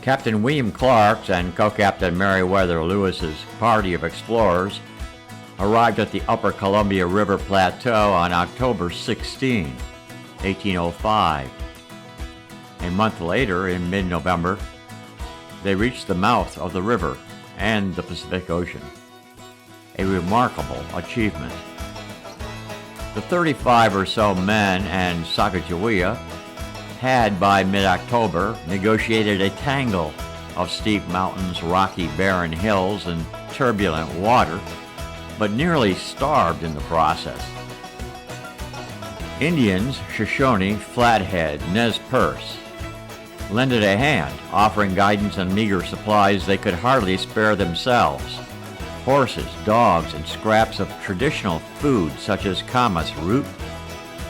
Captain William Clark's and Co-Captain Meriwether Lewis's party of explorers arrived at the upper Columbia River Plateau on October 16, 1805. A month later, in mid-November, they reached the mouth of the river and the Pacific Ocean. A remarkable achievement. The 35 or so men and Sacajawea had, by mid-October, negotiated a tangle of steep mountains, rocky, barren hills, and turbulent water, but nearly starved in the process. Indians, Shoshone, Flathead, Nez Perce, lended a hand, offering guidance and meager supplies they could hardly spare themselves. Horses, dogs, and scraps of traditional food such as camas root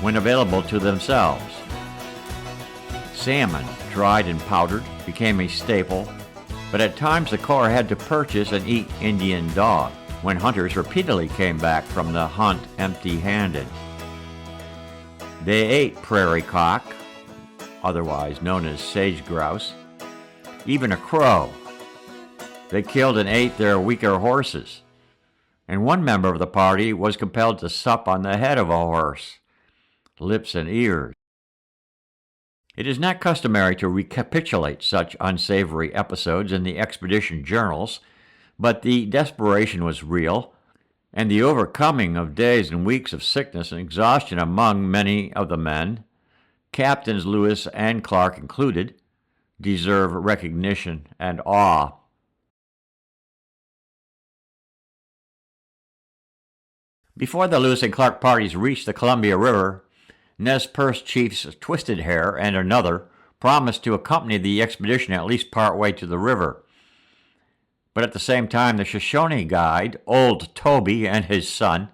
when available to themselves. Salmon, dried and powdered, became a staple, but at times the Corps had to purchase and eat Indian dog when hunters repeatedly came back from the hunt empty-handed. They ate prairie cock, otherwise known as sage grouse, even a crow. They killed and ate their weaker horses, and one member of the party was compelled to sup on the head of a horse, lips and ears. It is not customary to recapitulate such unsavory episodes in the expedition journals, but the desperation was real, and the overcoming of days and weeks of sickness and exhaustion among many of the men, Captains Lewis and Clark included, deserve recognition and awe. Before the Lewis and Clark parties reached the Columbia River, Nez Perce chiefs Twisted Hair and another promised to accompany the expedition at least part way to the river. But at the same time, the Shoshone guide, Old Toby, and his son,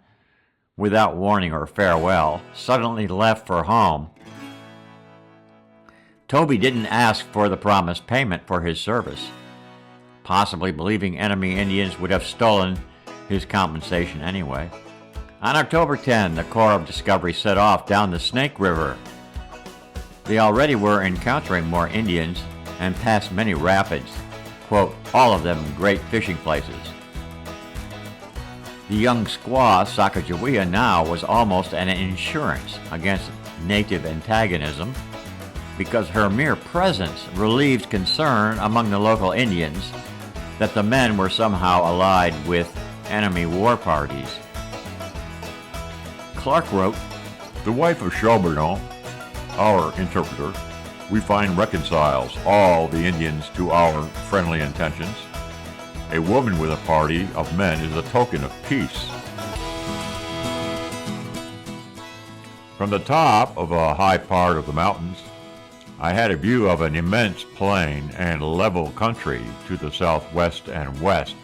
without warning or farewell, suddenly left for home. Toby didn't ask for the promised payment for his service, possibly believing enemy Indians would have stolen his compensation anyway. On October 10, the Corps of Discovery set off down the Snake River. They already were encountering more Indians and passed many rapids, quote, all of them great fishing places. The young squaw, Sacajawea, now was almost an insurance against native antagonism because her mere presence relieved concern among the local Indians that the men were somehow allied with enemy war parties. Clark wrote, "The wife of Charbonneau, our interpreter, we find reconciles all the Indians to our friendly intentions. A woman with a party of men is a token of peace." From the top of a high part of the mountains, I had a view of an immense plain and level country to the southwest and west.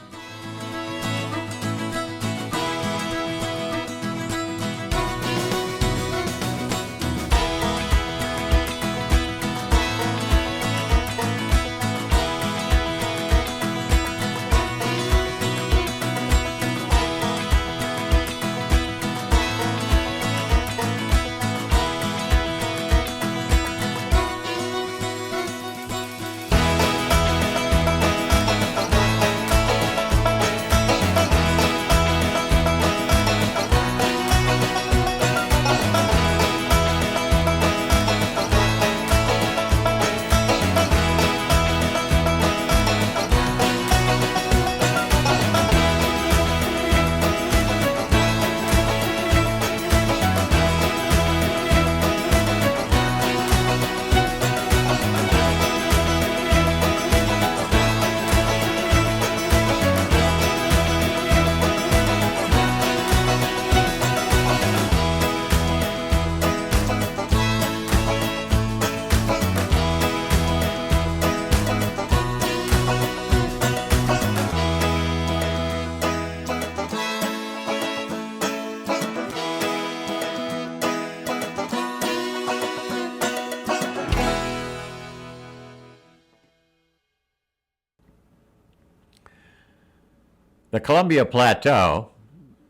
The Columbia Plateau,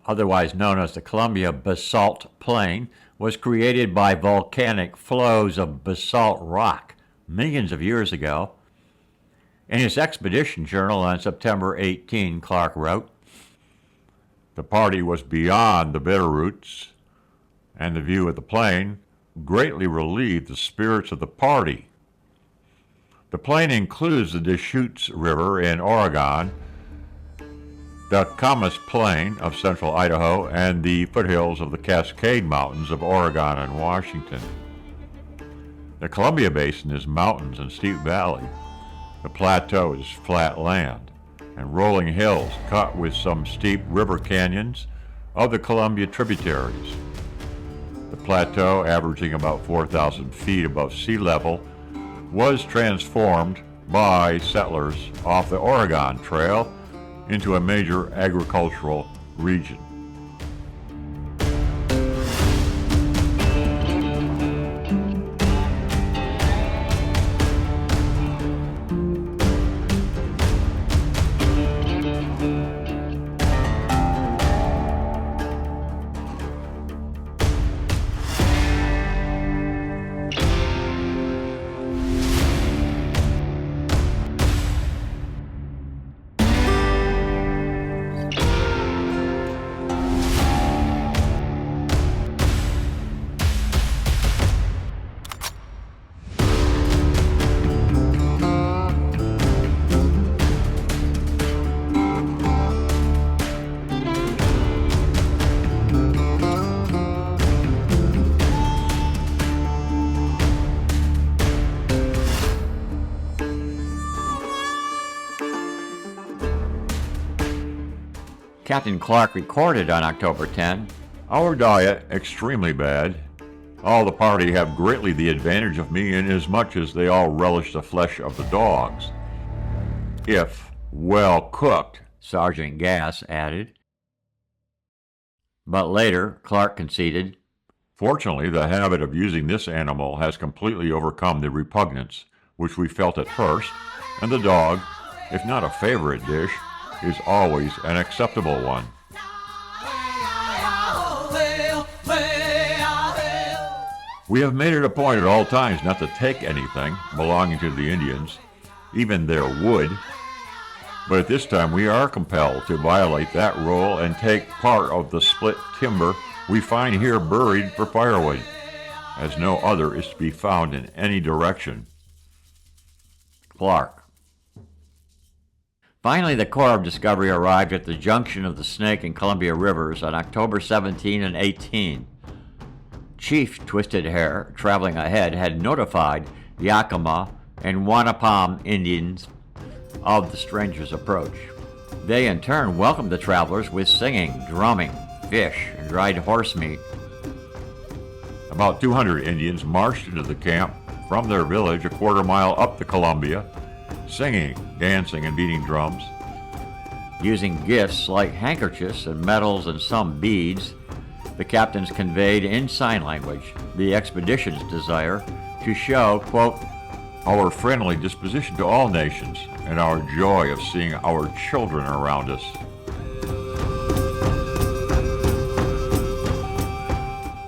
otherwise known as the Columbia Basalt Plain, was created by volcanic flows of basalt rock millions of years ago. In his expedition journal on September 18, Clark wrote, "The party was beyond the Bitterroots, and the view of the plain greatly relieved the spirits of the party. The plain includes the Deschutes River in Oregon, the Camas Plain of central Idaho, and the foothills of the Cascade Mountains of Oregon and Washington. The Columbia Basin is mountains and steep valley. The plateau is flat land and rolling hills cut with some steep river canyons of the Columbia tributaries. The plateau, averaging about 4,000 feet above sea level, was transformed by settlers off the Oregon Trail into a major agricultural region." Captain Clark recorded on October 10, "Our diet extremely bad. All the party have greatly the advantage of me inasmuch as they all relish the flesh of the dogs. If well cooked," Sergeant Gass added. But later, Clark conceded, "Fortunately, the habit of using this animal has completely overcome the repugnance which we felt at first, and the dog, if not a favorite dish, is always an acceptable one." "We have made it a point at all times not to take anything belonging to the Indians, even their wood, but at this time we are compelled to violate that rule and take part of the split timber we find here buried for firewood, as no other is to be found in any direction." Clark. Finally, the Corps of Discovery arrived at the junction of the Snake and Columbia Rivers on October 17 and 18. Chief Twisted Hair, traveling ahead, had notified Yakima and Wanapam Indians of the strangers' approach. They in turn welcomed the travelers with singing, drumming, fish, and dried horse meat. About 200 Indians marched into the camp from their village a quarter mile up the Columbia, singing, dancing, and beating drums. Using gifts like handkerchiefs and medals and some beads, the captains conveyed in sign language the expedition's desire to show, quote, "our friendly disposition to all nations and our joy of seeing our children around us."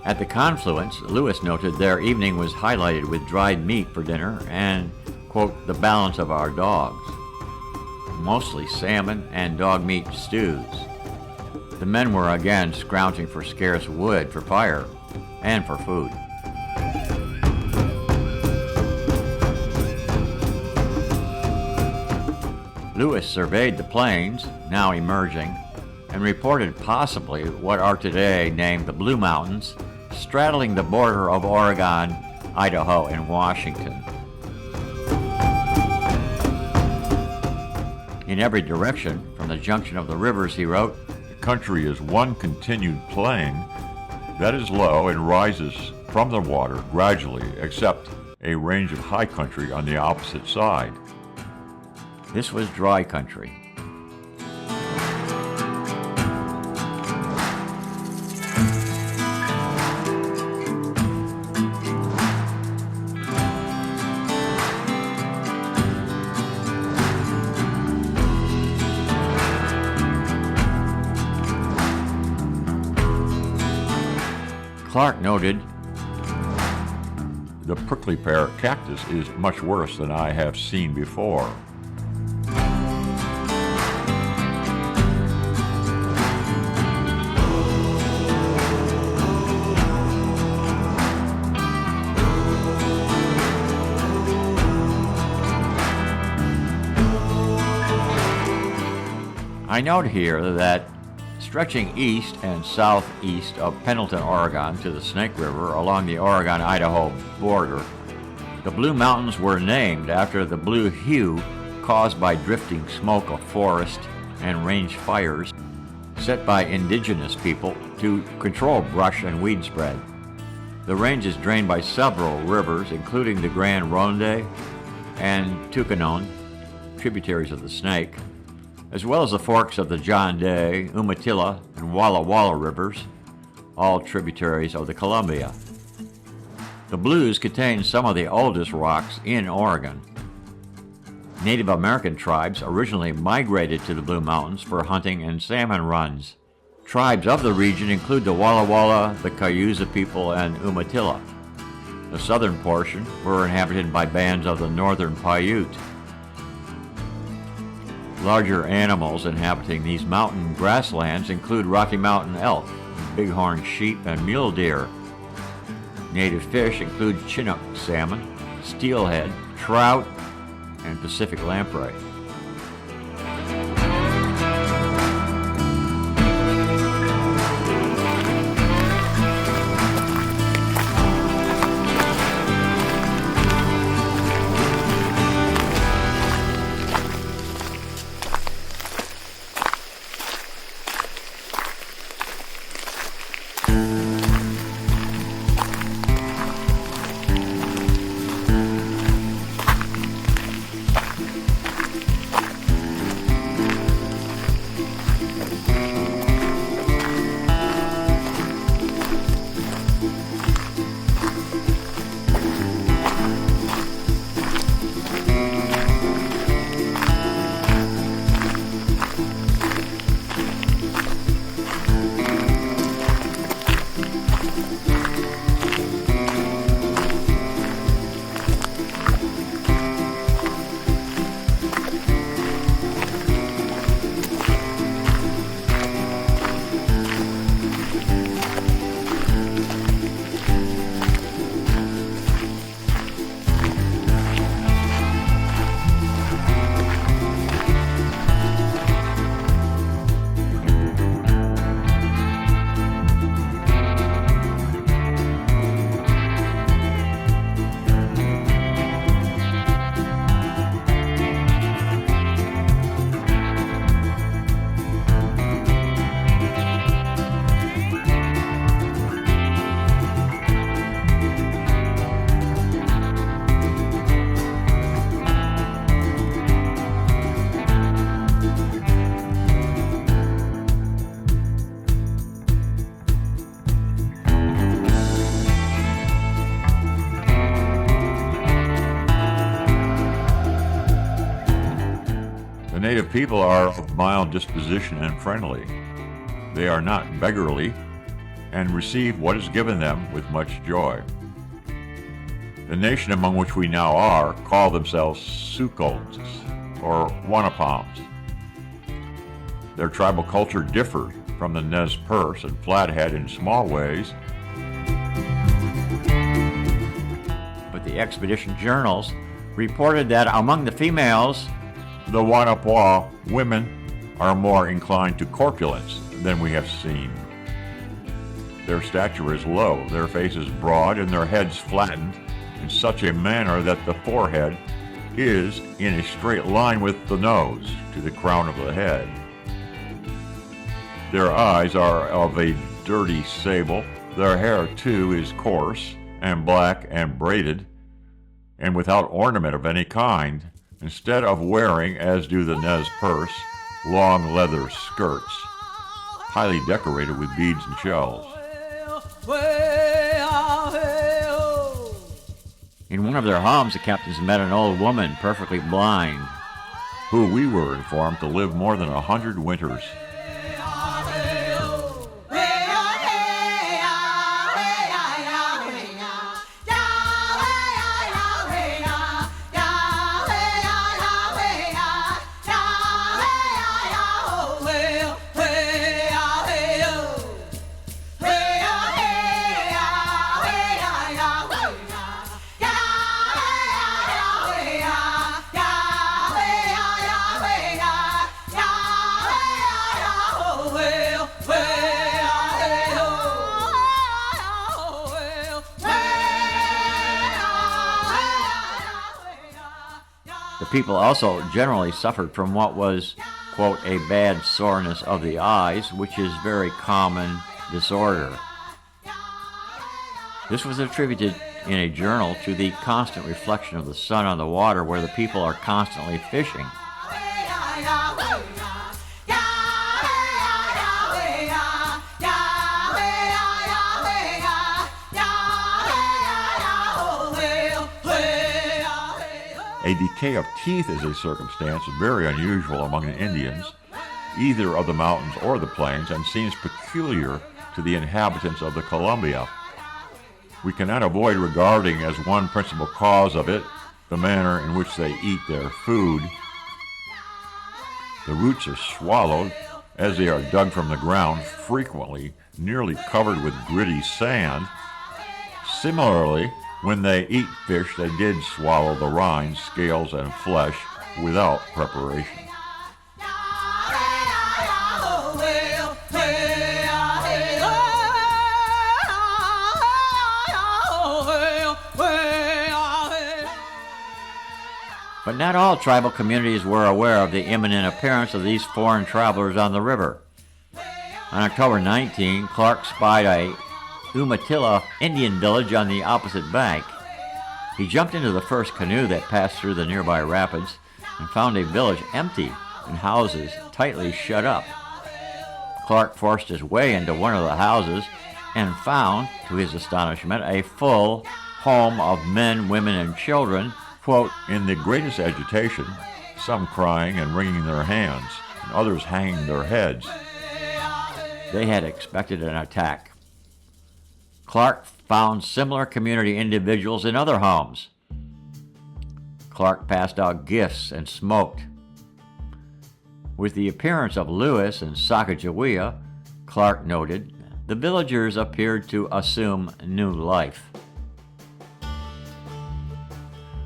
At the confluence, Lewis noted their evening was highlighted with dried meat for dinner and, quote, "the balance of our dogs," mostly salmon and dog meat stews. The men were again scrounging for scarce wood for fire and for food. Lewis surveyed the plains, now emerging, and reported possibly what are today named the Blue Mountains, straddling the border of Oregon, Idaho, and Washington. In every direction, from the junction of the rivers, he wrote, "The country is one continued plain that is low and rises from the water gradually, except a range of high country on the opposite side." This was dry country. Clark noted, "The prickly pear cactus is much worse than I have seen before." I note here that stretching east and southeast of Pendleton, Oregon to the Snake River along the Oregon-Idaho border, the Blue Mountains were named after the blue hue caused by drifting smoke of forest and range fires set by indigenous people to control brush and weed spread. The range is drained by several rivers, including the Grand Ronde and Tucanoan, tributaries of the Snake, as well as the forks of the John Day, Umatilla, and Walla Walla rivers, all tributaries of the Columbia. The Blues contain some of the oldest rocks in Oregon. Native American tribes originally migrated to the Blue Mountains for hunting and salmon runs. Tribes of the region include the Walla Walla, the Cayusa people, and Umatilla. The southern portion were inhabited by bands of the northern Paiute. Larger animals inhabiting these mountain grasslands include Rocky Mountain elk, bighorn sheep, and mule deer. Native fish include Chinook salmon, steelhead, trout, and Pacific lamprey. Native people are of mild disposition and friendly. They are not beggarly and receive what is given them with much joy. The nation among which we now are call themselves Sukolts or Wanapams. Their tribal culture differed from the Nez Perce and Flathead in small ways, but the expedition journals reported that among the females, the Wanapwa women are more inclined to corpulence than we have seen. Their stature is low, their faces broad, and their heads flattened in such a manner that the forehead is in a straight line with the nose to the crown of the head. Their eyes are of a dirty sable. Their hair, too, is coarse and black and braided, and without ornament of any kind, instead of wearing, as do the Nez Perce, long leather skirts, highly decorated with beads and shells. In one of their homes, the captains met an old woman, perfectly blind, who we were informed to live more than 100 winters. The people also generally suffered from what was, quote, a bad soreness of the eyes, which is a very common disorder. This was attributed in a journal to the constant reflection of the sun on the water where the people are constantly fishing. A decay of teeth is a circumstance very unusual among the Indians, either of the mountains or the plains, and seems peculiar to the inhabitants of the Columbia. We cannot avoid regarding as one principal cause of it the manner in which they eat their food. The roots are swallowed as they are dug from the ground, frequently nearly covered with gritty sand. Similarly, when they eat fish, they did swallow the rinds, scales, and flesh without preparation. But not all tribal communities were aware of the imminent appearance of these foreign travelers on the river. On October 19, Clark spied a Umatilla Indian village on the opposite bank. He jumped into the first canoe that passed through the nearby rapids and found a village empty and houses tightly shut up. Clark forced his way into one of the houses and found, to his astonishment, a full home of men, women, and children, quote, in the greatest agitation, some crying and wringing their hands, and others hanging their heads. They had expected an attack. Clark found similar community individuals in other homes. Clark passed out gifts and smoked. With the appearance of Lewis and Sacajawea, Clark noted, the villagers appeared to assume new life.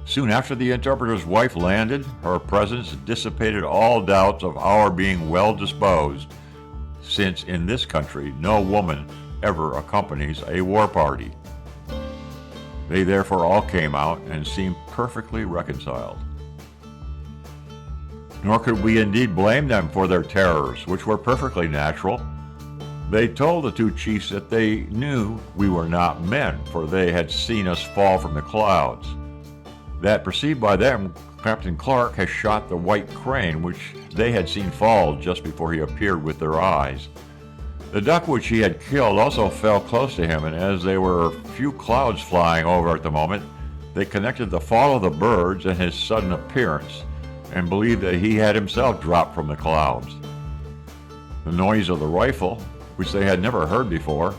Soon after the interpreter's wife landed, her presence dissipated all doubts of our being well disposed, since in this country no woman ever accompanies a war party. They therefore all came out and seemed perfectly reconciled. Nor could we indeed blame them for their terrors, which were perfectly natural. They told the two chiefs that they knew we were not men, for they had seen us fall from the clouds. That, perceived by them, Captain Clark has shot the white crane, which they had seen fall just before he appeared with their eyes. The duck which he had killed also fell close to him, and as there were few clouds flying over at the moment, they connected the fall of the birds and his sudden appearance, and believed that he had himself dropped from the clouds. The noise of the rifle, which they had never heard before,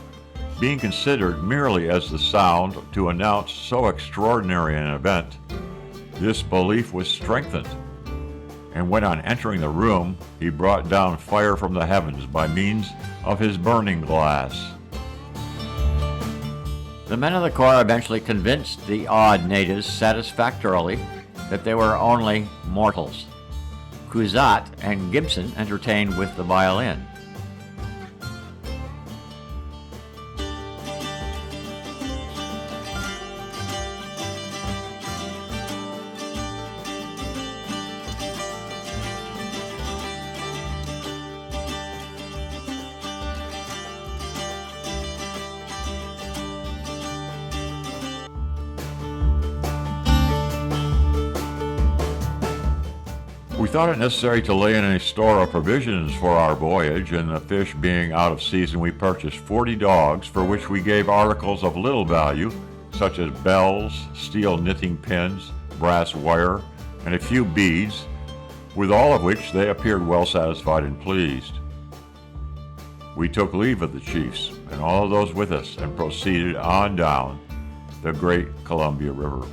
being considered merely as the sound to announce so extraordinary an event, this belief was strengthened, and when on entering the room he brought down fire from the heavens by means of his burning glass. The men of the Corps eventually convinced the awed natives satisfactorily that they were only mortals. Cusat and Gibson entertained with the violin. We thought it necessary to lay in a store of provisions for our voyage, and the fish being out of season, we purchased 40 dogs, for which we gave articles of little value, such as bells, steel knitting pins, brass wire, and a few beads, with all of which they appeared well satisfied and pleased. We took leave of the chiefs and all of those with us and proceeded on down the great Columbia River.